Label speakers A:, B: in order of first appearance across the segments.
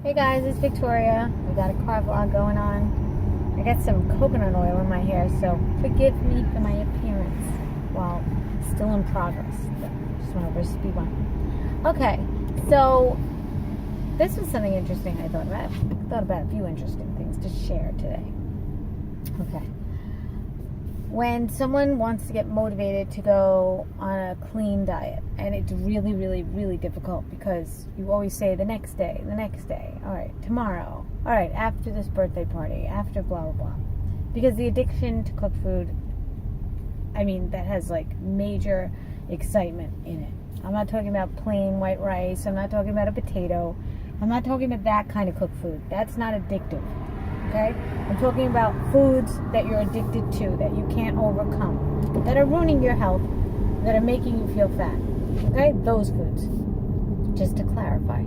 A: Hey guys, it's Victoria. We got a car vlog going on. I got some coconut oil in my hair, so forgive me for my appearance while still in progress. Just went over speed bump. Okay, so this was something interesting I thought about. I thought about a few interesting things to share today. Okay. When someone wants to get motivated to go on a clean diet, and it's really, really, really difficult because you always say the next day, all right, tomorrow, all right, after this birthday party, after blah, blah, blah. Because the addiction to cooked food, I mean, that has like major excitement in it. I'm not talking about plain white rice. I'm not talking about a potato. I'm not talking about that kind of cooked food. That's not addictive. Okay? I'm talking about foods that you're addicted to, that you can't overcome, that are ruining your health, that are making you feel fat. Okay? Those foods. Just to clarify.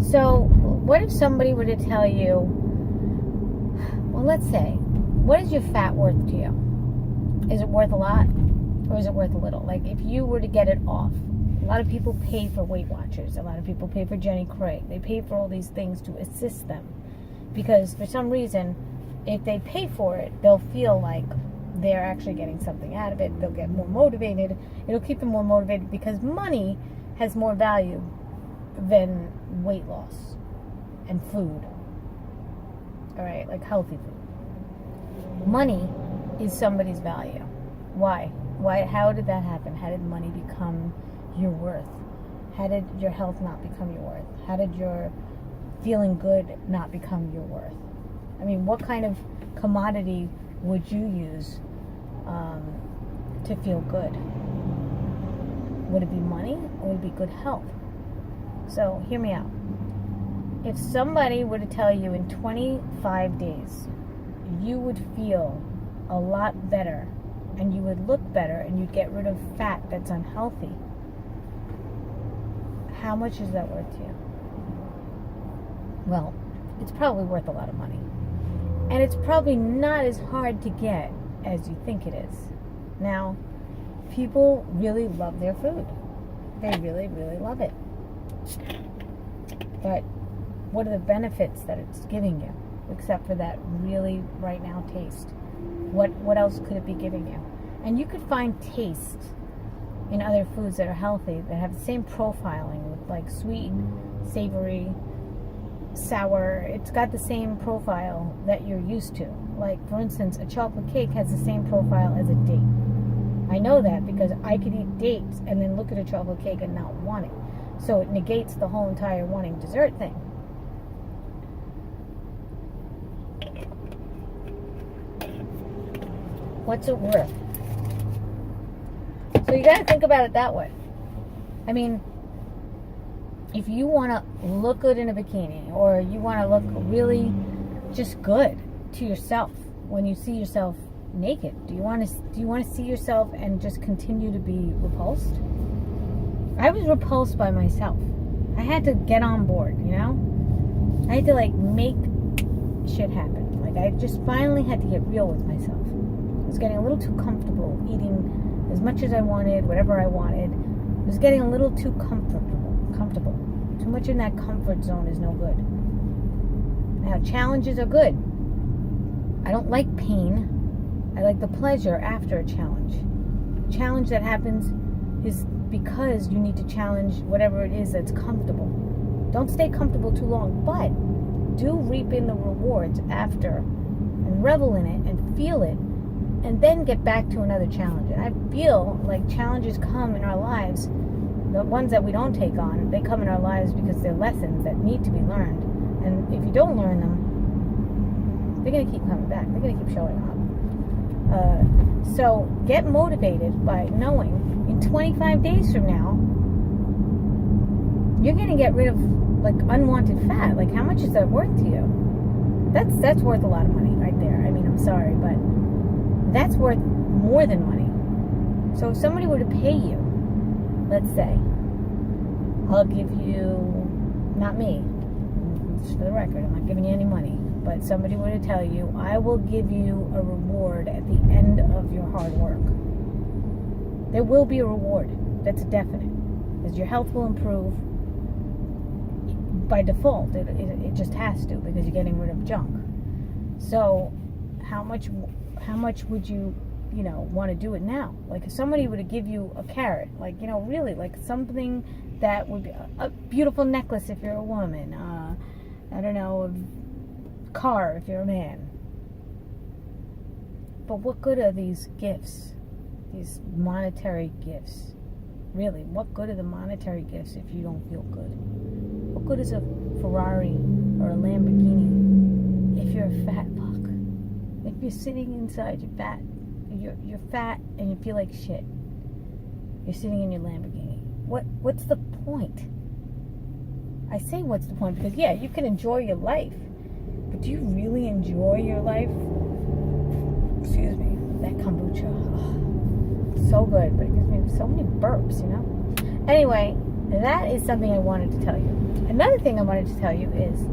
A: So, what if somebody were to tell you, well, let's say, what is your fat worth to you? Is it worth a lot? Or is it worth a little? Like, if you were to get it off, a lot of people pay for Weight Watchers. A lot of people pay for Jenny Craig. They pay for all these things to assist them. Because for some reason, if they pay for it, they'll feel like they're actually getting something out of it. They'll get more motivated. It'll keep them more motivated because money has more value than weight loss and food. All right, like healthy food. Money is somebody's value. Why? How did that happen? How did money become your worth? How did your health not become your worth? How did your feeling good not become your worth? I mean, what kind of commodity would you use to feel good? Would it be money or would it be good health? So hear me out. If somebody were to tell you in 25 days you would feel a lot better and you would look better and you'd get rid of fat that's unhealthy, how much is that worth to you? Well, it's probably worth a lot of money. And it's probably not as hard to get as you think it is. Now, people really love their food. They really, really love it. But what are the benefits that it's giving you, except for that really right now taste? What else could it be giving you? And you could find taste in other foods that are healthy, that have the same profiling with like sweet, savory, sour. It's got the same profile that you're used to. Like, for instance, a chocolate cake has the same profile as a date. I know that because I could eat dates and then look at a chocolate cake and not want it. So it negates the whole entire wanting dessert thing. What's it worth? So you got to think about it that way. I mean, if you want to look good in a bikini, or you want to look really just good to yourself when you see yourself naked, do you want to see yourself and just continue to be repulsed? I was repulsed by myself. I had to get on board, you know? I had to like make shit happen. Like, I just finally had to get real with myself. I was getting a little too comfortable eating as much as I wanted, whatever I wanted. I was getting a little too comfortable. Too much in that comfort zone is no good. Now, challenges are good. I don't like pain. I like the pleasure after a challenge. A challenge that happens is because you need to challenge whatever it is that's comfortable. Don't stay comfortable too long, but do reap in the rewards after and revel in it and feel it, and then get back to another challenge. And I feel like challenges come in our lives. The ones that we don't take on, they come in our lives because they're lessons that need to be learned. And if you don't learn them, they're going to keep coming back. They're going to keep showing up. So get motivated by knowing in 25 days from now, you're going to get rid of like unwanted fat. Like, how much is that worth to you? That's worth a lot of money right there. I mean, I'm sorry, but that's worth more than money. So if somebody were to pay you, let's say, I'll give you, not me, just for the record, I'm not giving you any money, but somebody were to tell you, I will give you a reward at the end of your hard work. There will be a reward. That's definite. As your health will improve, by default. It just has to, because you're getting rid of junk. So how much would you want to do it now? Like, if somebody were to give you a carrot, like, really, like something that would be a beautiful necklace if you're a woman, I don't know, a car if you're a man. But what good are these gifts, these monetary gifts? Really, what good are the monetary gifts if you don't feel good? What good is a Ferrari or a Lamborghini if you're a fat fuck? If you're sitting inside you're fat and you feel like shit. You're sitting in your Lamborghini. What's the point? I say what's the point because, yeah, you can enjoy your life, but do you really enjoy your life? Excuse me, that kombucha, so good, but it gives me so many burps, Anyway, that is something I wanted to tell you. Another thing I wanted to tell you is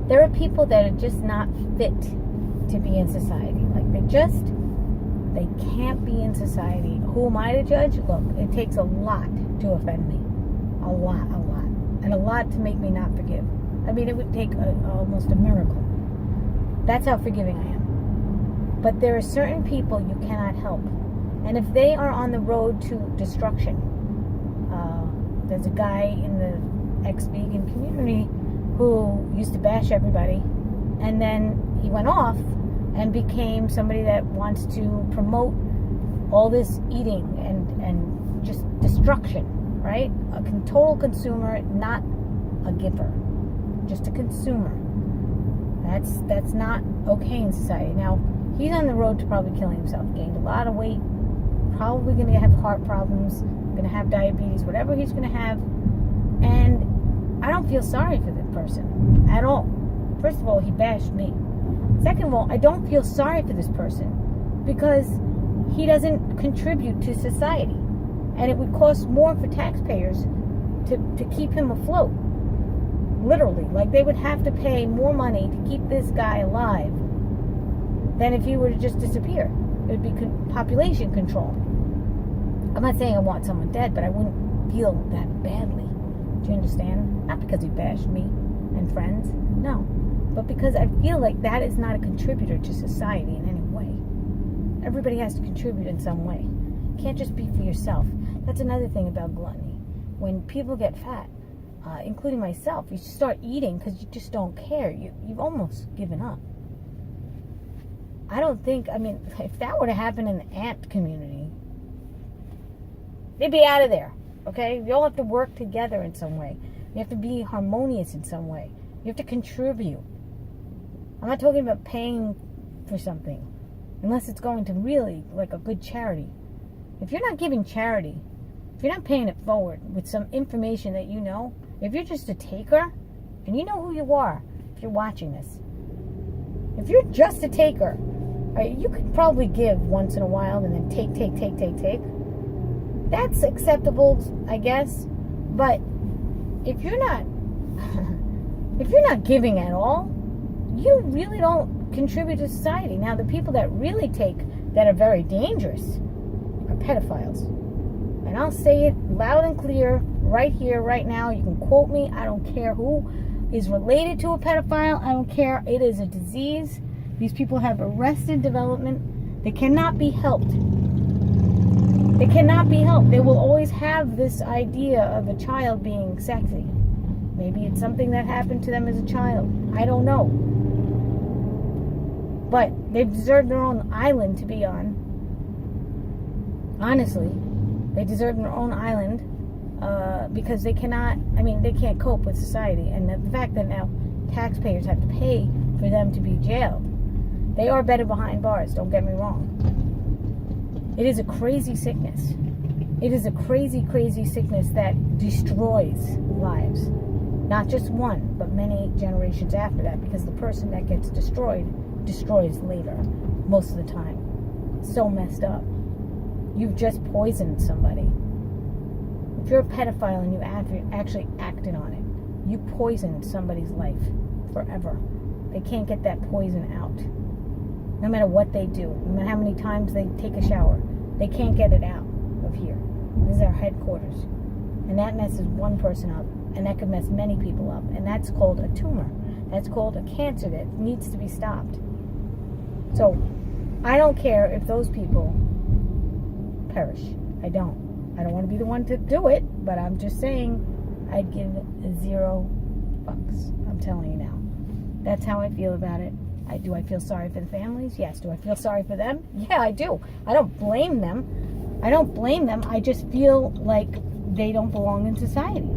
A: there are people that are just not fit to be in society. Like, they can't be in society. Who am I to judge? Look, it takes a lot to offend me. A lot. And a lot to make me not forgive. I mean, it would take almost a miracle. That's how forgiving I am. But there are certain people you cannot help. And if they are on the road to destruction, there's a guy in the ex-vegan community who used to bash everybody, and then he went off and became somebody that wants to promote all this eating and just destruction, right? A total consumer, not a giver, just a consumer. That's not okay in society. Now, he's on the road to probably killing himself. Gained a lot of weight, probably going to have heart problems, going to have diabetes, whatever he's going to have. And I don't feel sorry for the person at all. First of all, he bashed me. Second of all, I don't feel sorry for this person because he doesn't contribute to society. And it would cost more for taxpayers to keep him afloat. Literally. Like, they would have to pay more money to keep this guy alive than if he were to just disappear. It would be population control. I'm not saying I want someone dead, but I wouldn't feel that badly. Do you understand? Not because he bashed me and friends. No. But because I feel like that is not a contributor to society in any way. Everybody has to contribute in some way. You can't just be for yourself. That's another thing about gluttony. When people get fat, including myself, you start eating because you just don't care. You've almost given up. I don't think, if that were to happen in the ant community, they'd be out of there, okay? You all have to work together in some way. You have to be harmonious in some way. You have to contribute. I'm not talking about paying for something, unless it's going to really, like, a good charity. If you're not giving charity, if you're not paying it forward with some information that you know, if you're just a taker, and you know who you are if you're watching this, if you're just a taker, you could probably give once in a while and then take. That's acceptable, I guess. But if you're not giving at all, you really don't contribute to society. Now, the people that really take, that are very dangerous, are pedophiles. And I'll say it loud and clear right here, right now. You can quote me. I don't care who is related to a pedophile. I don't care. It is a disease. These people have arrested development. They cannot be helped. They cannot be helped. They will always have this idea of a child being sexy. Maybe it's something that happened to them as a child. I don't know. But they deserve their own island to be on. Honestly, they deserve their own island because they cannot, they can't cope with society. And the fact that now taxpayers have to pay for them to be jailed. They are better behind bars, don't get me wrong. It is a crazy sickness. It is a crazy, crazy sickness that destroys lives. Not just one, but many generations after that, because the person that gets destroyed destroys later, most of the time. So messed up. You've just poisoned somebody. If you're a pedophile and you actually acted on it, you poisoned somebody's life forever. They can't get that poison out. No matter what they do, no matter how many times they take a shower, they can't get it out of here. This is our headquarters. And that messes one person up. And that could mess many people up. And that's called a tumor. That's called a cancer that needs to be stopped. So I don't care if those people perish. I don't want to be the one to do it, but I'm just saying I'd give 0 fucks. I'm telling you now. That's how I feel about it. Do I feel sorry for the families? Yes. Do I feel sorry for them? Yeah, I do. I don't blame them. I just feel like they don't belong in society.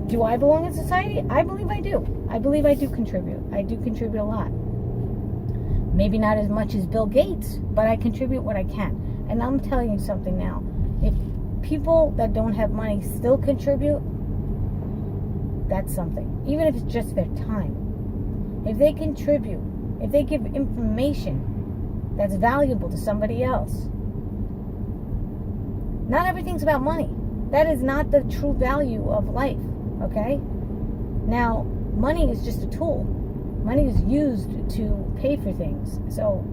A: Do I belong in society? I believe I do. I believe I do contribute. I do contribute a lot. Maybe not as much as Bill Gates, but I contribute what I can. And I'm telling you something now. If people that don't have money still contribute, that's something. Even if it's just their time. If they contribute, if they give information that's valuable to somebody else. Not everything's about money. That is not the true value of life, okay? Now, money is just a tool. Money is used to pay for things. So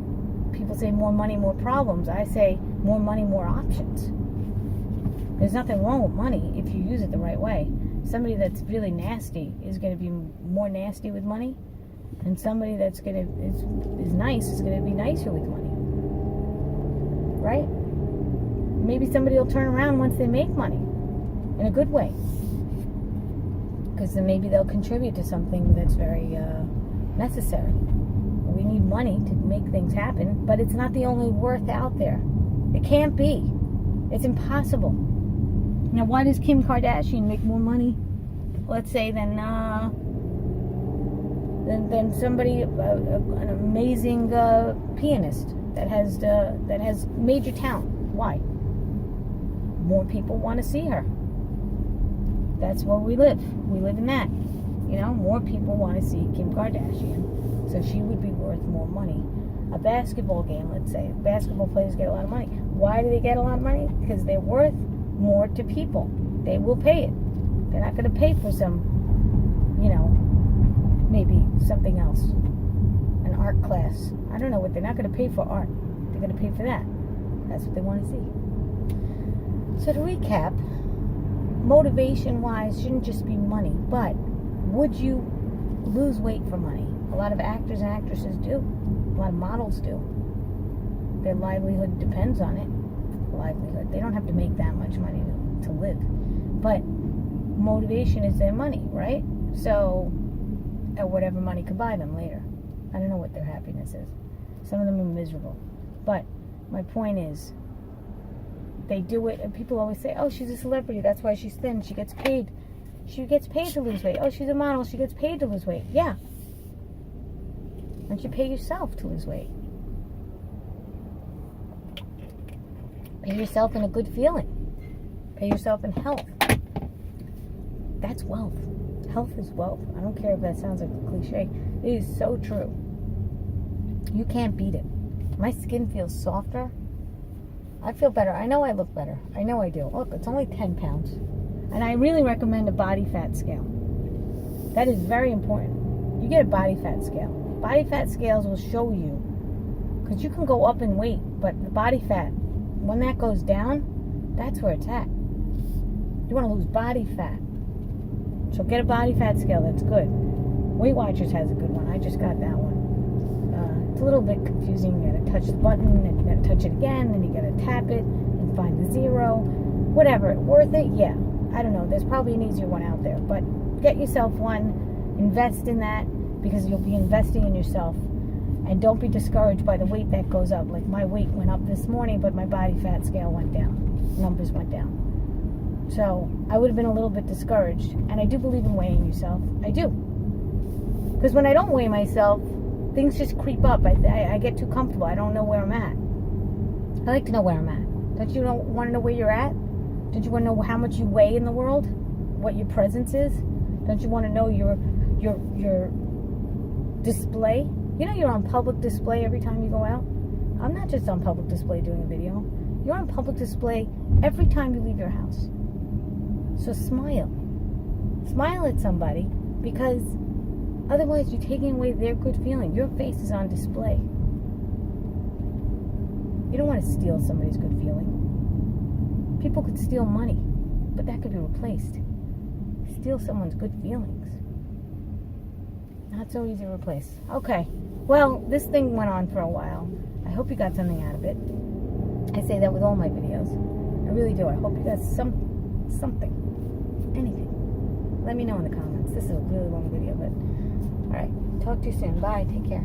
A: people say more money, more problems. I say more money, more options. There's nothing wrong with money if you use it the right way. Somebody that's really nasty is going to be more nasty with money. And somebody that's is nice is going to be nicer with money. Right? Maybe somebody will turn around once they make money. In a good way. Because then maybe they'll contribute to something that's very necessary. We need money to make things happen, but it's not the only worth out there. It can't be. It's impossible. Now, why does Kim Kardashian make more money, let's say, than somebody, an amazing pianist that has major talent? Why? More people want to see her. That's where we live. We live in that. You know, more people want to see Kim Kardashian. So she would be worth more money. A basketball game, let's say. Basketball players get a lot of money. Why do they get a lot of money? Because they're worth more to people. They will pay it. They're not going to pay for some, maybe something else. An art class. I don't know what. They're not going to pay for art. They're going to pay for that. That's what they want to see. So to recap, motivation-wise shouldn't just be money, but would you lose weight for money? A lot of actors and actresses do. A lot of models do. Their livelihood depends on it. Livelihood. They don't have to make that much money to live. But motivation is their money, right? So, whatever money could buy them later. I don't know what their happiness is. Some of them are miserable. But my point is, they do it, and people always say, oh, she's a celebrity, that's why she's thin, she gets paid to lose weight. Oh, she's a model, she gets paid to lose weight. Yeah. Why don't you pay yourself to lose weight? Pay yourself in a good feeling. Pay yourself in health. That's wealth. Health is wealth. I don't care if that sounds like a cliche. It is so true. You can't beat it. My skin feels softer. I feel better. I know I look better. I know I do. Look, it's only 10 pounds. And I really recommend a body fat scale. That is very important. You get a body fat scale. Body fat scales will show you, because you can go up in weight, but the body fat, when that goes down, that's where it's at. You want to lose body fat. So get a body fat scale. That's good. Weight Watchers has a good one. I just got that one. It's a little bit confusing. You gotta touch the button, and you gotta touch it again, and you gotta tap it and find the zero. Whatever. Worth it? Yeah. I don't know. There's probably an easier one out there. But get yourself one. Invest in that, because you'll be investing in yourself. And don't be discouraged by the weight that goes up. Like my weight went up this morning, but my body fat scale went down. Numbers went down. So I would have been a little bit discouraged. And I do believe in weighing yourself. I do. Because when I don't weigh myself, things just creep up. I get too comfortable. I don't know where I'm at. I like to know where I'm at. Don't you want to know where you're at? Don't you want to know how much you weigh in the world? What your presence is? Don't you want to know your display? You know you're on public display every time you go out? I'm not just on public display doing a video. You're on public display every time you leave your house. So smile. Smile at somebody, because otherwise you're taking away their good feeling. Your face is on display. You don't want to steal somebody's good feeling. People could steal money, but that could be replaced. steal someone's good feelings. Not so easy to replace. Okay. Well, this thing went on for a while. I hope you got something out of it. I say that with all my videos. I really do. I hope you got something. Anything. Let me know in the comments. This is a really long video, but alright. Talk to you soon. Bye. Take care.